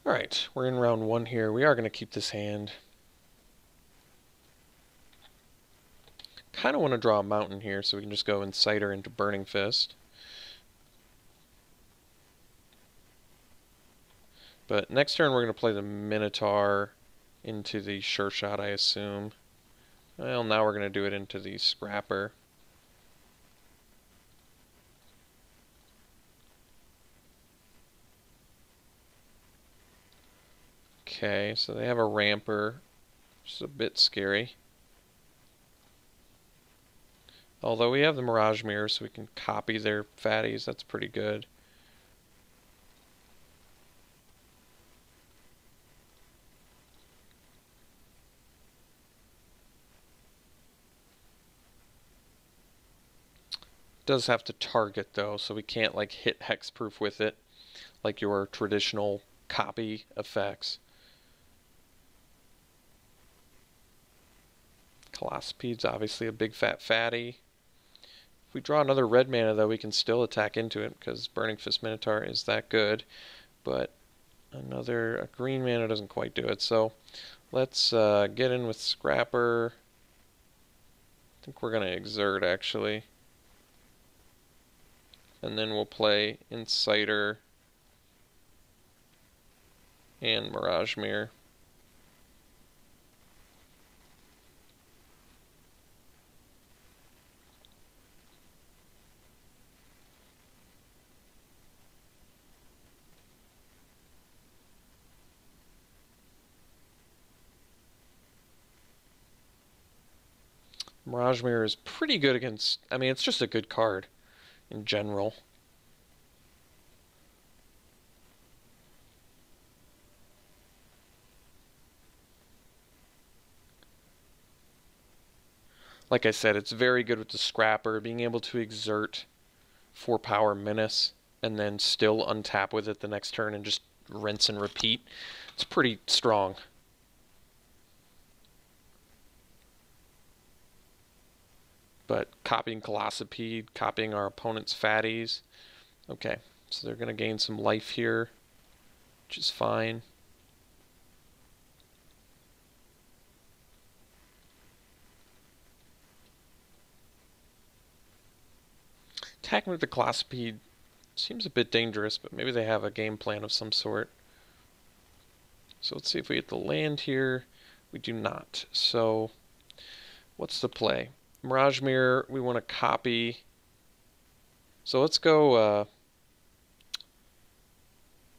Alright, we're in round 1 here. We are going to keep this hand. Kind of want to draw a mountain here so we can just go Inciter into Burning Fist. But next turn we're going to play the Minotaur into the Sure Shot, I assume. Well, now we're going to do it into the Scrapper. Okay, so they have a Ramper, which is a bit scary. Although we have the Mirage Mirror, so we can copy their fatties. That's pretty good. Does have to target, though, so we can't, like, hit hexproof with it, like your traditional copy effects. Colossopede's obviously a big fat fatty. If we draw another red mana, though, we can still attack into it because Burning Fist Minotaur is that good. But a green mana doesn't quite do it. So let's get in with Scrapper. I think we're going to Exert, actually. And then we'll play Inciter and Mirage Mirror. Mirage Mirror is pretty good against... I mean, it's just a good card in general. Like I said, it's very good with the Scrapper, being able to exert 4-power Menace and then still untap with it the next turn and just rinse and repeat. It's pretty strong. But copying Colossopede, copying our opponent's fatties. Okay, so they're going to gain some life here, which is fine. Attacking with the Colossopede seems a bit dangerous, but maybe they have a game plan of some sort. So let's see if we get the land here. We do not. So what's the play? Mirage Mirror, we want to copy. So let's go,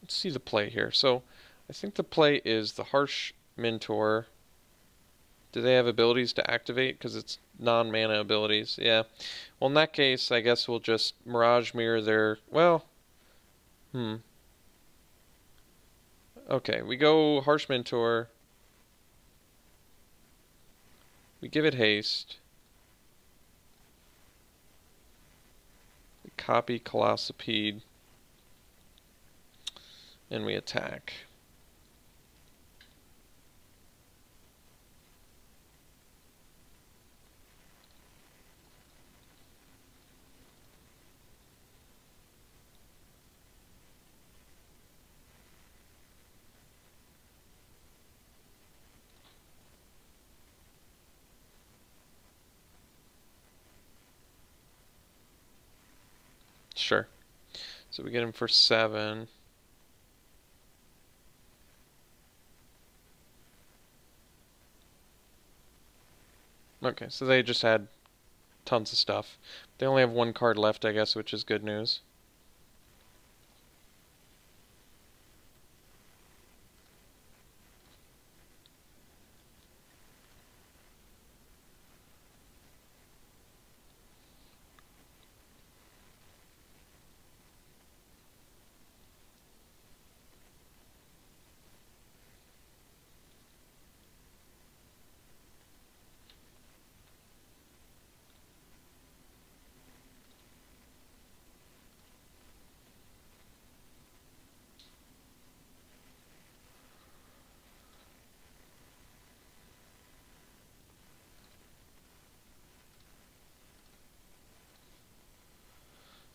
let's see the play here. So I think the play is the Harsh Mentor. Do they have abilities to activate? Because it's non-mana abilities. Yeah. Well, in that case, I guess we'll just Mirage Mirror their... Well, Okay, we go Harsh Mentor. We give it haste. We copy Colossopede. And we attack. Sure. So we get him for 7. Okay, so they just had tons of stuff. They only have 1 card left, I guess, which is good news.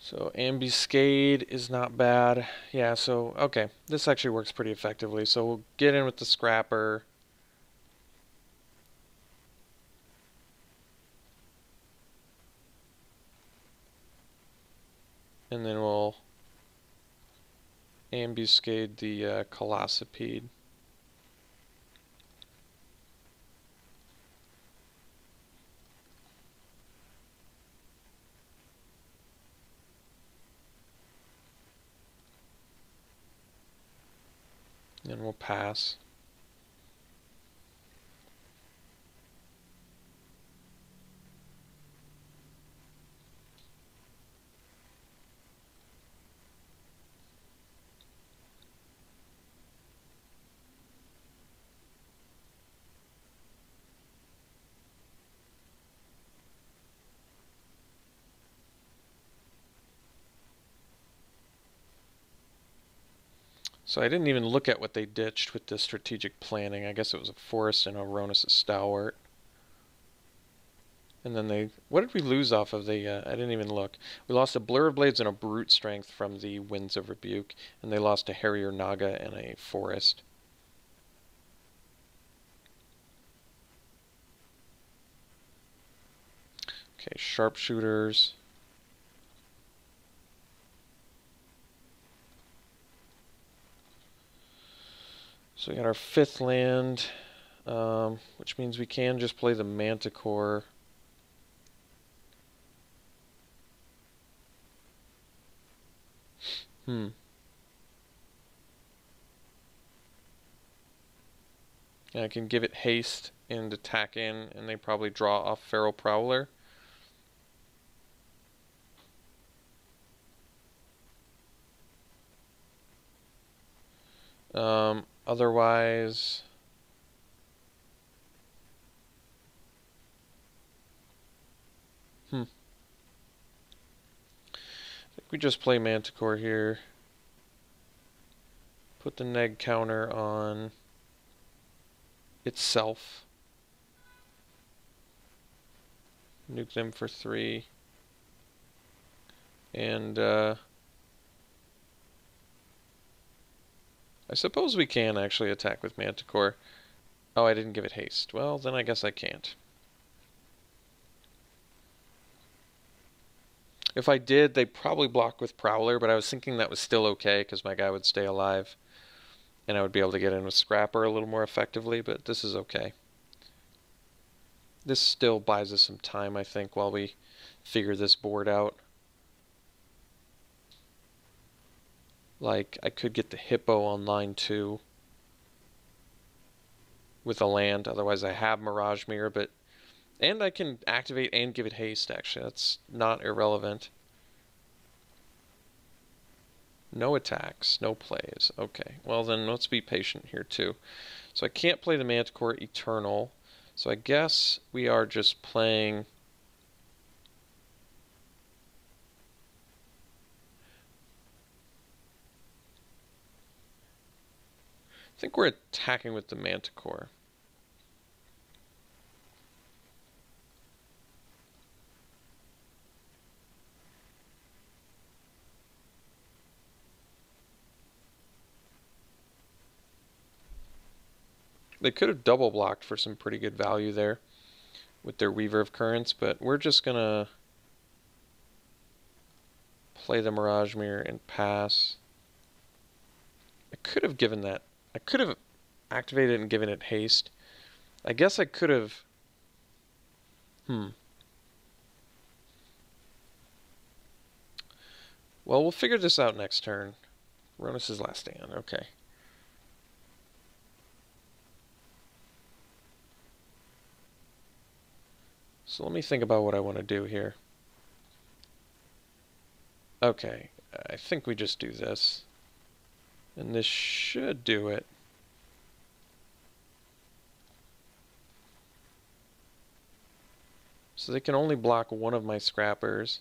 So Ambuscade is not bad. Yeah, so, okay. This actually works pretty effectively. So we'll get in with the Scrapper. And then we'll Ambuscade the Colossipede. And we'll pass. So I didn't even look at what they ditched with the strategic planning. I guess it was a Forest and a Ronus' Stalwart. And then they... What did we lose off of the... I didn't even look. We lost a Blur of Blades and a Brute Strength from the Winds of Rebuke. And they lost a Harrier Naga and a Forest. Okay, Sharpshooters. So we got our 5th land, which means we can just play the Manticore. And I can give it haste and attack in, and they probably draw off Feral Prowler. Otherwise, I think we just play Manticore here. Put the neg counter on itself. Nuke them for 3. And I suppose we can actually attack with Manticore. Oh, I didn't give it haste. Well, then I guess I can't. If I did, they'd probably block with Prowler, but I was thinking that was still okay because my guy would stay alive. And I would be able to get in with Scrapper a little more effectively, but this is okay. This still buys us some time, I think, while we figure this board out. Like, I could get the Hippo on line 2 with a land, otherwise I have Mirage Mirror, but... And I can activate and give it haste, actually. That's not irrelevant. No attacks, no plays. Okay, well then let's be patient here too. So I can't play the Manticore Eternal, so I guess we are just playing... I think we're attacking with the Manticore. They could have double blocked for some pretty good value there with their Weaver of Currents, but we're just gonna play the Mirage Mirror and pass. I could have given that. I could have activated and given it haste. I guess I could have... Well, we'll figure this out next turn. Ronus' Last Stand, okay. So let me think about what I want to do here. Okay, I think we just do this. And this should do it. So they can only block one of my Scrappers.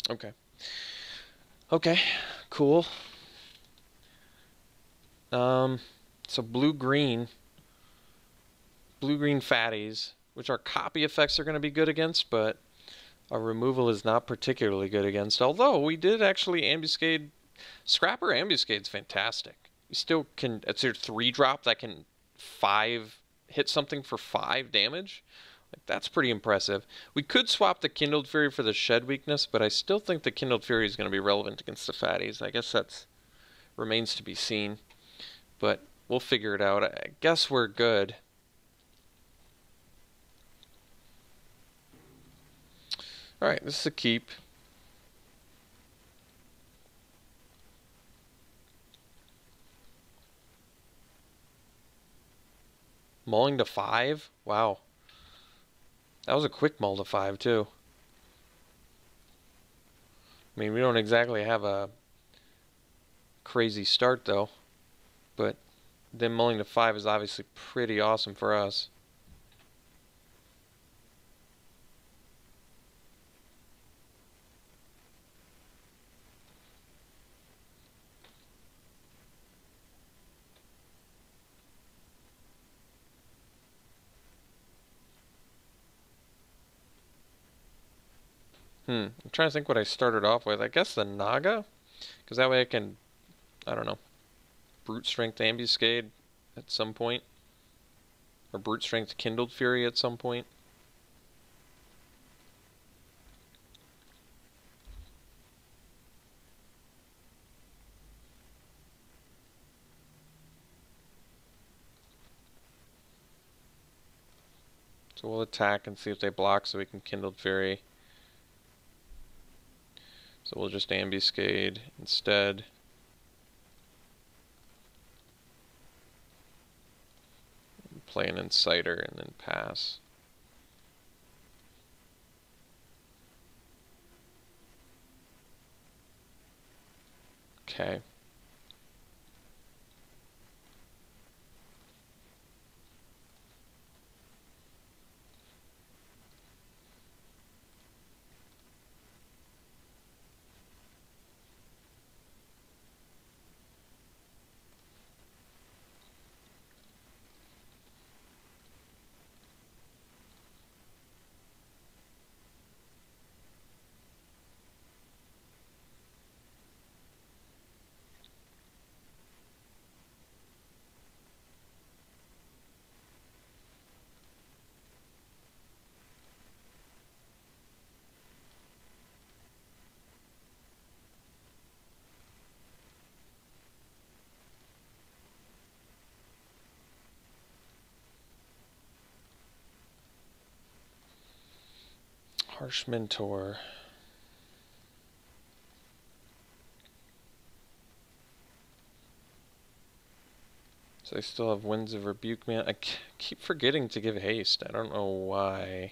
Okay. Okay. Cool. So blue-green fatties, which our copy effects are going to be good against, but our removal is not particularly good against. Although we did actually ambuscade. Scrapper ambuscade's fantastic. You still can. It's your 3-drop that can 5 hit something for 5 damage. Like, that's pretty impressive. We could swap the Kindled Fury for the Shed weakness, but I still think the Kindled Fury is going to be relevant against the fatties. I guess that remains to be seen, but we'll figure it out. I guess we're good. Alright, this is a keep. Mulling to 5? Wow. That was a quick mull to 5, too. I mean, we don't exactly have a crazy start, though. But them mulling to 5 is obviously pretty awesome for us. I'm trying to think what I started off with. I guess the Naga? Because that way I can, I don't know, brute strength ambuscade at some point. Or brute strength kindled fury at some point. So we'll attack and see if they block so we can kindled fury. So we'll just ambuscade instead. Play an inciter and then pass. Okay. Harsh Mentor. So I still have Winds of Rebuke, man. I keep forgetting to give haste. I don't know why.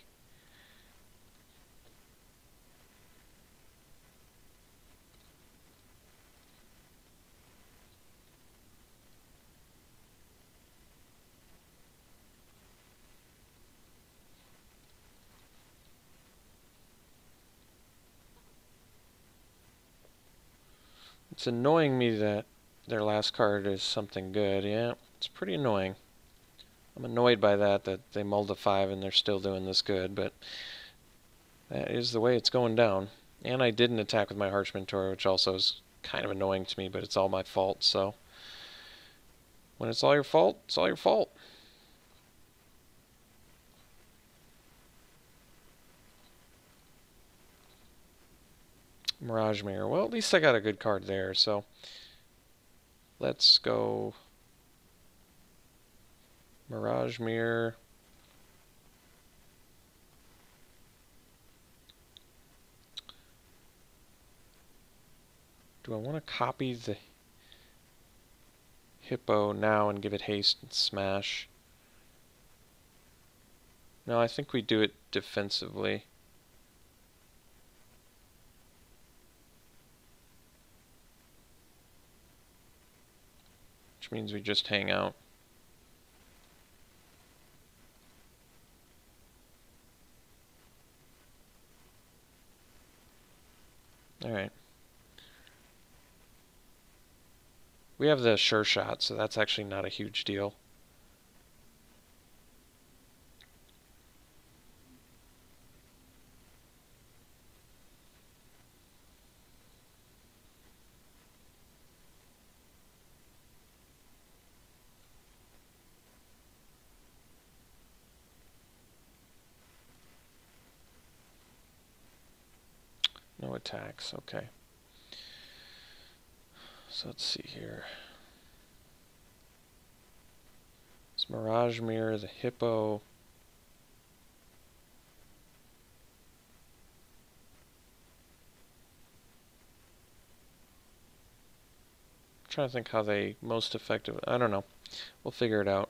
It's annoying me that their last card is something good. Yeah, it's pretty annoying. I'm annoyed by that they mulled a 5 and they're still doing this good, but that is the way it's going down. And I didn't attack with my Harsh Mentor, which also is kind of annoying to me, but it's all my fault, so when it's all your fault, it's all your fault. Mirage Mirror. Well, at least I got a good card there, so let's go Mirage Mirror. Do I want to copy the Hippo now and give it haste and smash? No, I think we do it defensively. Which means we just hang out. Alright. We have the sure shot, so that's actually not a huge deal. No attacks, okay. So let's see here. It's Mirage Mirror, the Hippo. I'm trying to think how they most effective. I don't know. We'll figure it out.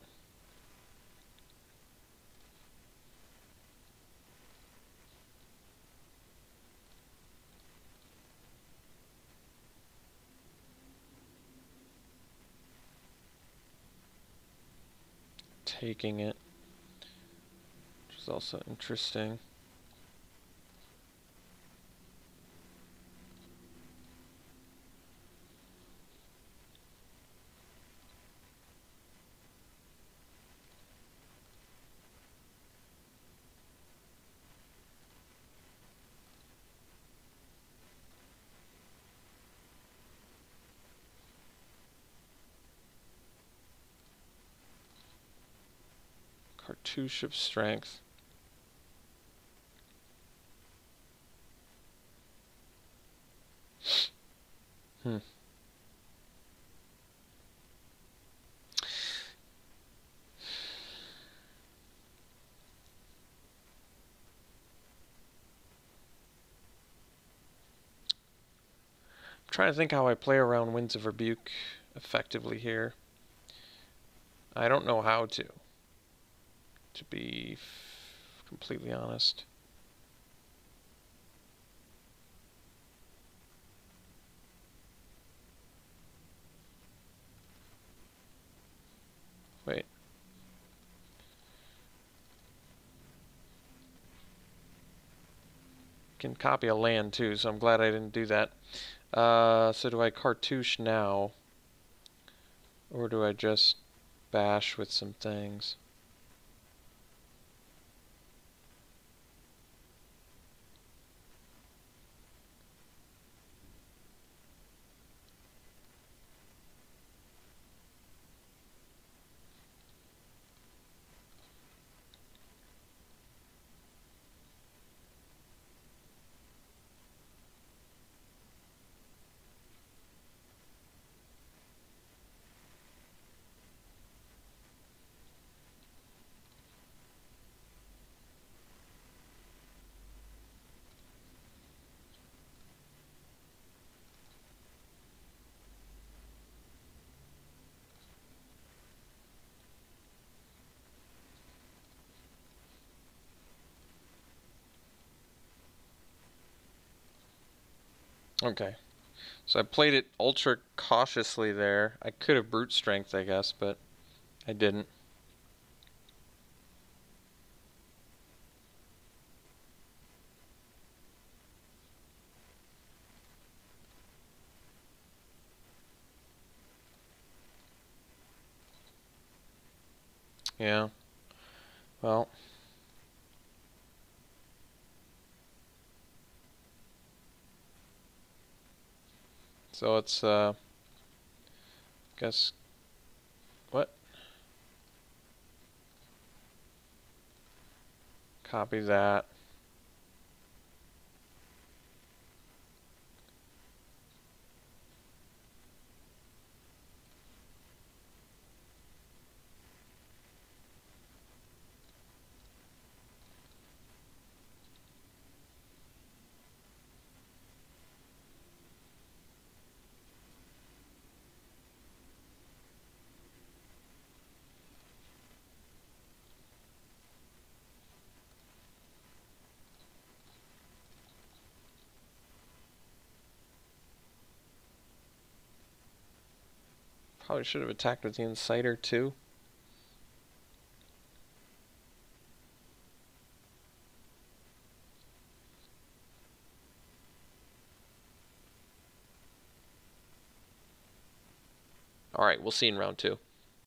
Taking it, which is also interesting. Cartouche of Strength. Hmm. I'm trying to think how I play around Winds of Rebuke effectively here. I don't know how to be completely honest. Wait. Can copy a land too, so I'm glad I didn't do that. So do I cartouche now? Or do I just bash with some things? Okay. So I played it ultra cautiously there. I could have brute strength, I guess, but I didn't. Yeah. Well. So it's, guess, what? Copy that. Probably should have attacked with the Insider too. Alright, we'll see you in round 2.